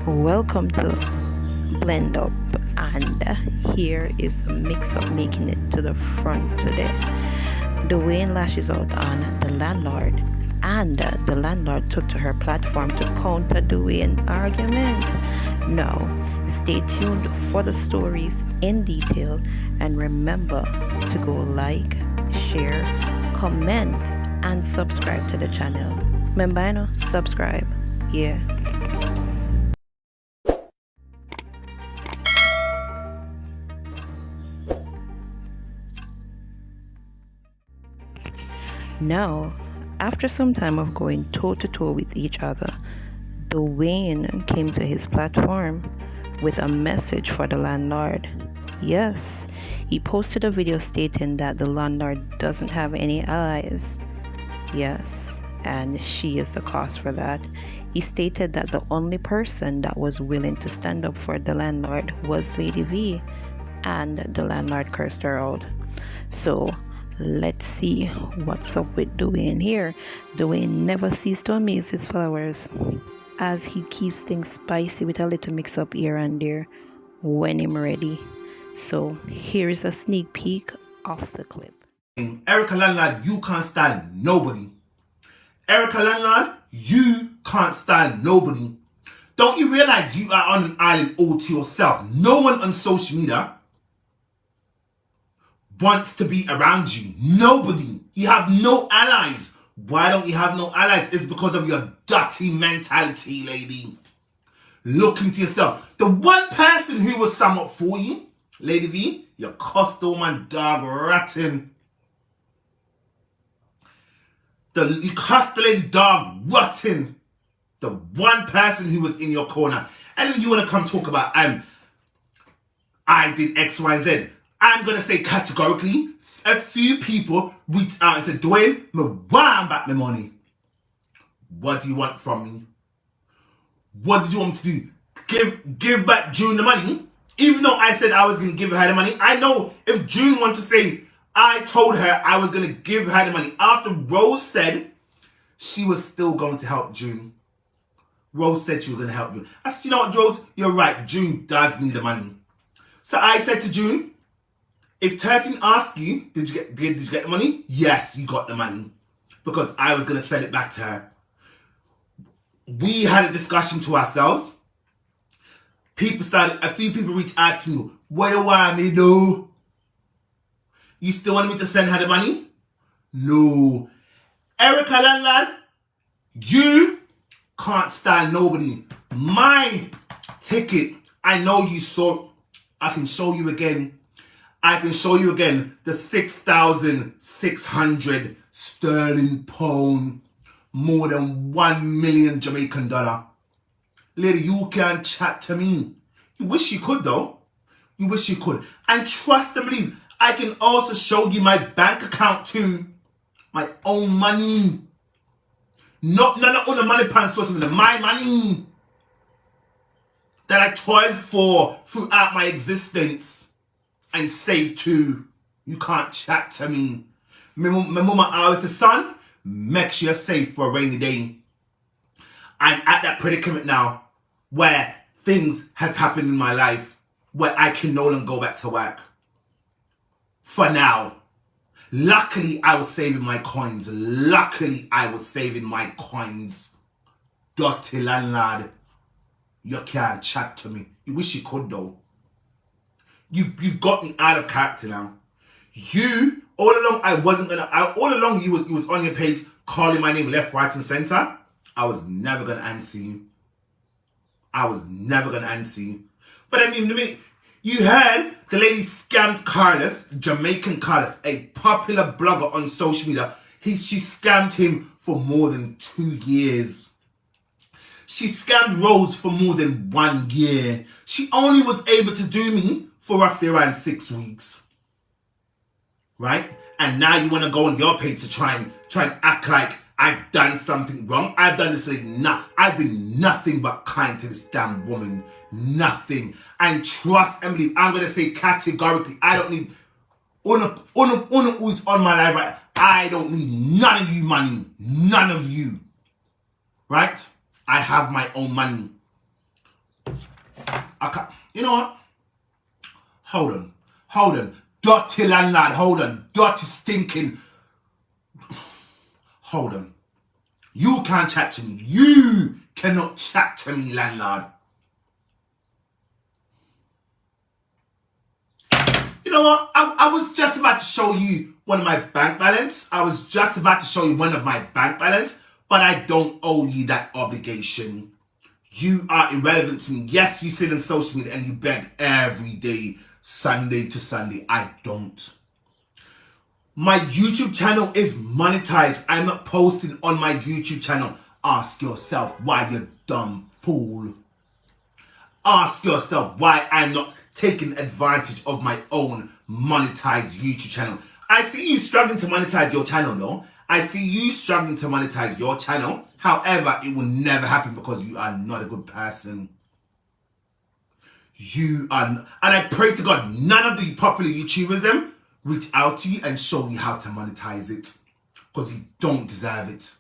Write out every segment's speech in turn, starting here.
Welcome to Blend Up, and here is the Mixup making it to the front today. Dwayne lashes out on the landlord, and the landlord took to her platform to counter Dwayne's argument. Now, stay tuned for the stories in detail, and remember to go like, share, comment, and subscribe to the channel. Remember, subscribe. Yeah. Now, after some time of going toe-to-toe with each other, Dwayne came to his platform with a message for the landlord. Yes, he posted a video stating that the landlord doesn't have any allies. Yes, and she is the cause for that. He stated that the only person that was willing to stand up for the landlord was Lady V, and the landlord cursed her out. So, let's see what's up with Dwayne here. Dwayne never ceased to amaze his followers, as he keeps things spicy with a little mix-up here and there when I'm ready. So here is a sneak peek of the clip. Erica Landlawd, you can't stand nobody. Erica Landlawd, you can't stand nobody. Don't you realize you are on an island all to yourself? No one on social media wants to be around you. Nobody. You have no allies. Why don't you have no allies? It's because of your dirty mentality, lady. Look into yourself. The one person who was somewhat for you, Lady V, your custom and dog rotten. You cussed the lady dog rotten. The one person who was in your corner. And then you want to come talk about, I did X, Y, and Z. I'm going to say categorically, a few people reached out and said, Dwayne, me want back my money. What do you want from me? What did you want me to do? Give back June the money? Even though I said I was going to give her the money, I know if June wanted to say, I told her I was going to give her the money. After Rose said she was still going to help June. Rose said she was going to help you. I said, you know what, Rose? You're right. June does need the money. So I said to June, if 13 asks you, did you get the money? Yes, you got the money. Because I was going to send it back to her. We had a discussion to ourselves. A few people reached out to me. What do you want me to do? You still want me to send her the money? No. Erica Landlawd, you can't stand nobody. My ticket, I know you saw. I can show you again. The 6,600 sterling pound, more than 1 million Jamaican dollar. Lady, you can't chat to me. You wish you could though. You wish you could. And trust and believe, I can also show you my bank account too. My own money. Not on the money pan social media. My money that I toiled for throughout my existence. And saved too. You can't chat to me. My mama always says, son, make sure you're safe for a rainy day. I'm at that predicament now where things has happened in my life where I can no longer go back to work. For now. Luckily, I was saving my coins. Dirty landlord. You can't chat to me. You wish you could though. You've got me out of character now. You, all along, all along you was on your page calling my name left, right, and center. I was never going to answer you. But I mean, you heard the lady scammed Carlos, Jamaican Carlos, a popular blogger on social media. She scammed him for more than 2 years. She scammed Rose for more than 1 year. She only was able to do me for roughly around 6 weeks. Right? And now you want to go on your page to try and act like I've done something wrong. I've done this lady. I've been nothing but kind to this damn woman. Nothing. And trust and believe, I'm going to say categorically, I don't need who's on my life right. I don't need none of you money. None of you. Right? I have my own money. I can't. You know what? Hold on. Dirty landlord, hold on. Dirty stinking. Hold on. You can't chat to me. You cannot chat to me, landlord. You know what? I was just about to show you one of my bank balance. But I don't owe you that obligation. You are irrelevant to me. Yes, you sit on social media and you beg every day, Sunday to Sunday. I don't. My YouTube channel is monetized. I'm not posting on my YouTube channel. Ask yourself why, you dumb fool. Ask yourself why I'm not taking advantage of my own monetized YouTube channel. I see you struggling to monetize your channel though. However, it will never happen because you are not a good person. And I pray to God, none of the popular YouTubers them reach out to you and show you how to monetize it. Because you don't deserve it.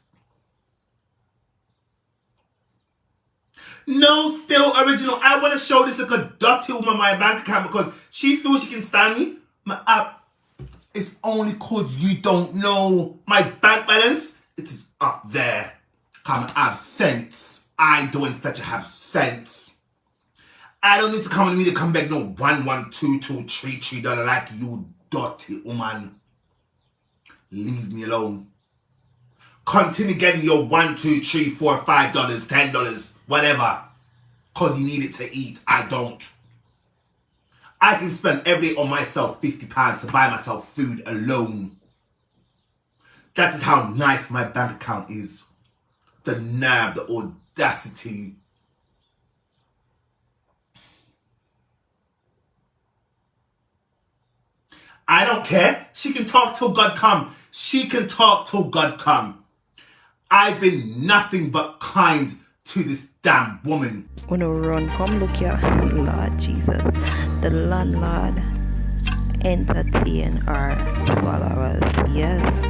No, still original. I want to show this little dirty woman my bank account because she feels she can stand me. My app is only because you don't know my bank balance. It is up there. Come, I have sense. I, Dwayne Fletcher, have sense. I don't need to come on me to come back no 1122333 dollar like you dirty woman. Leave me alone. Continue getting your $1, $2, $3, $4, $5, $10, whatever. Cause you need it to eat. I don't. I can spend every day on myself £50 to buy myself food alone. That is how nice my bank account is. The nerve, the audacity. I don't care. She can talk till God come. I've been nothing but kind to this damn woman. When you run, come look here, Lord Jesus. The landlord entertain our followers. Yes,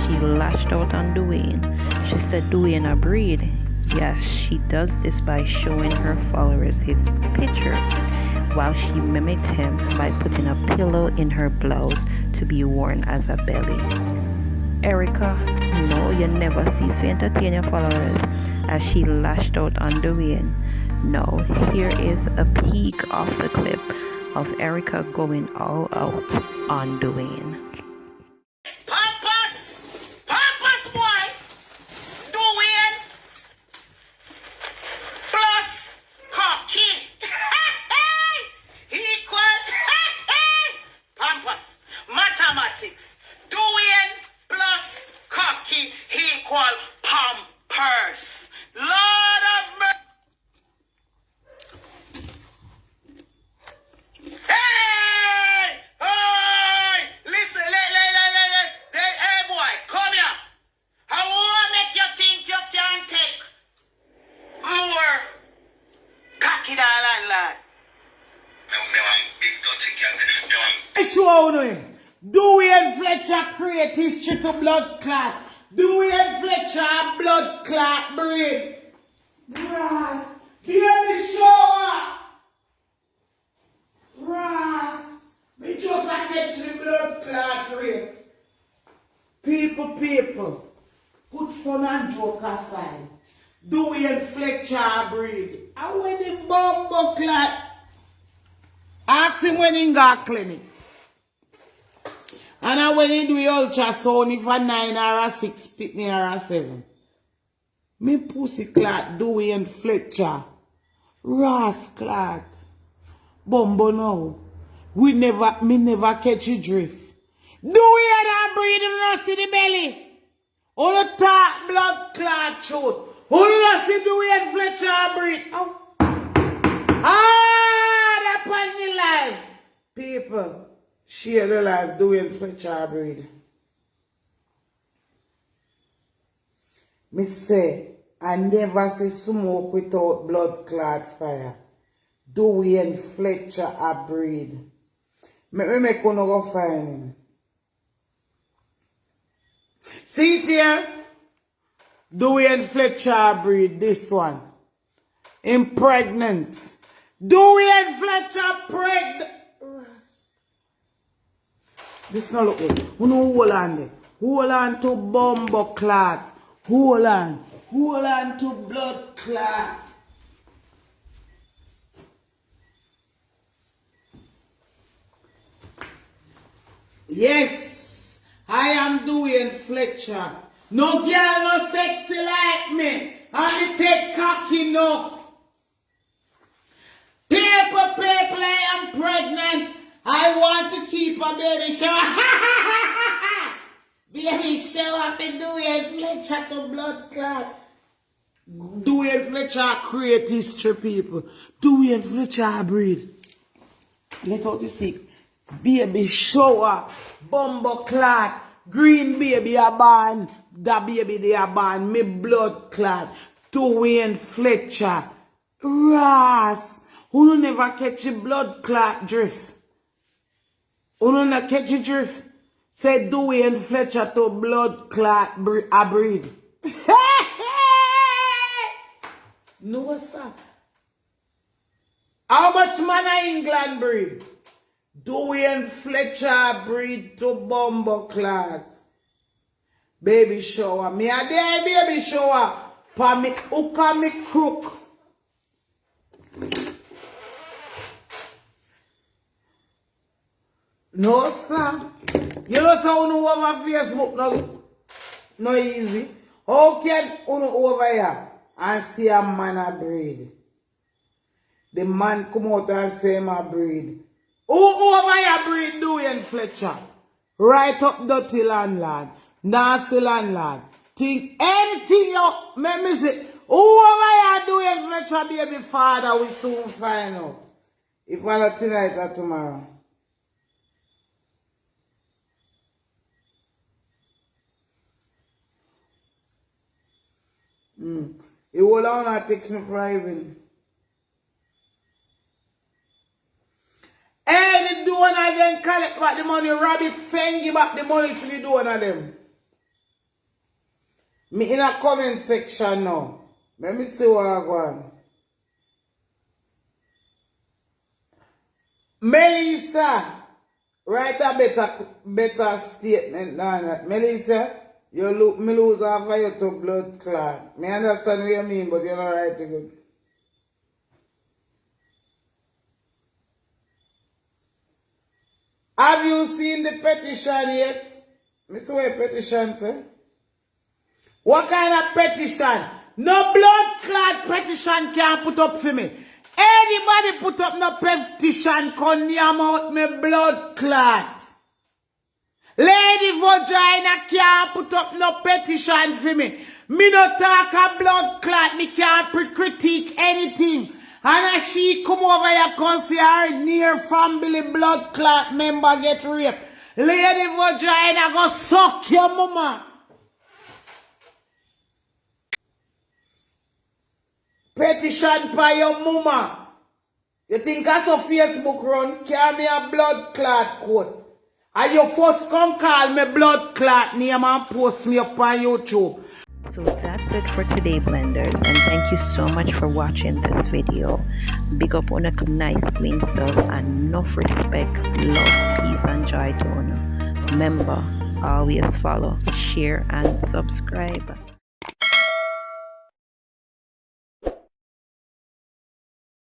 she lashed out on Dwayne. She said Dwayne a breed. Yes, she does this by showing her followers his picture, while she mimicked him by putting a pillow in her blouse to be worn as a belly. Erica, no, you never cease to entertain your followers, as she lashed out on Dwayne. No, here is a peek of the clip of Erica going all out on Dwayne. Purpose, boy. Dwayne plus cocky equal pampas. Mathematics. Dwayne plus cocky equal pampers. Lord of mercy. Hey! Hey! Listen, hey boy, come here. I want to make you think you can take more cocky than landlord. Dwayne Fletcher create history to blood clot. Dwayne Fletcher blood clot brain. Ras, give me shower. Ras, me just a catch the blood clot rate. People, put fun and joke aside. Dwayne Fletcher breed. And when the bumbo clot, ask him when he got clinic. And when he do ultrasound, if a 9 or a 6, pitney or a 7. Me pussy clot, Dwayne Fletcher. Ras clot. Bumbo now. Me never catch you drift. Dwayne and breed in see the belly. On the top blood clot throat. Who do see Dwayne Fletcher breed? Oh. That point in life. People. Share the life, Dwayne Fletcher breed. Me say, I never see smoke without blood clot fire. Dwayne Fletcher a breed. Me make one go find him. See it here? Dwayne Fletcher breed, this one. Impregnant. Dwayne Fletcher pregnant. This not look good. Who know hold on there? Hold on to bumbo clot. Hold on. Hold on to blood clot. Yes, I am Dwayne Fletcher. No girl no sexy like me. And me take cock enough. People, I am pregnant. I want to keep a baby shower. Baby shower for Dwayne Fletcher to blood clot. Dwayne Fletcher create history, people. Dwayne Fletcher breed. Let out the sick. Baby shower, bumbo clot, green baby a born, the baby they a born, me blood clot, Dwayne Fletcher, Ross, who never catch a blood clot drift? Who never catch a drift? Say Dwayne Fletcher to blood clot a breed. No sir. How much man in England breed? Dwayne Fletcher breed to bumbo clot. Baby shower. Me a day baby shower. Pa me hook me crook. No sir. You know how you over Facebook no easy. How can you over here and see a man a breed? The man come out and say him a breed. Who over here breed Dwayne Fletcher? Right up dirty landlord. Nasty landlord. Think anything you make me say. Who over here Dwayne Fletcher baby father we soon find out. If not tonight or tomorrow. It will not text me for even. Hey, the donor then collect back the money, rabbit, send you back the money to the donor them. Me in a comment section now. Let me see what I go on. Melissa, write a better statement than that. Melissa, you look me lose half of you to blood clot. Me understand what you mean, but you're not right to good. Have you seen the petition yet? Me see what petition say. What kind of petition? No blood clot petition can put up for me. Anybody put up no petition can name out me blood clot. Lady Vagina can't put up no petition for me. Me no talk a blood clot. Me can't critique anything. And as she come over here and see her near family blood clot member get raped. Lady Vagina go suck your mama. Petition by your mama. You think that's a Facebook run? Carry me a blood clot quote. And you first come call me blood clot name and post me up on YouTube. So that's it for today, blenders, and thank you so much for watching this video. Big up on a nice queen self and enough respect, love, peace and joy to honor. Remember, always follow, share and subscribe.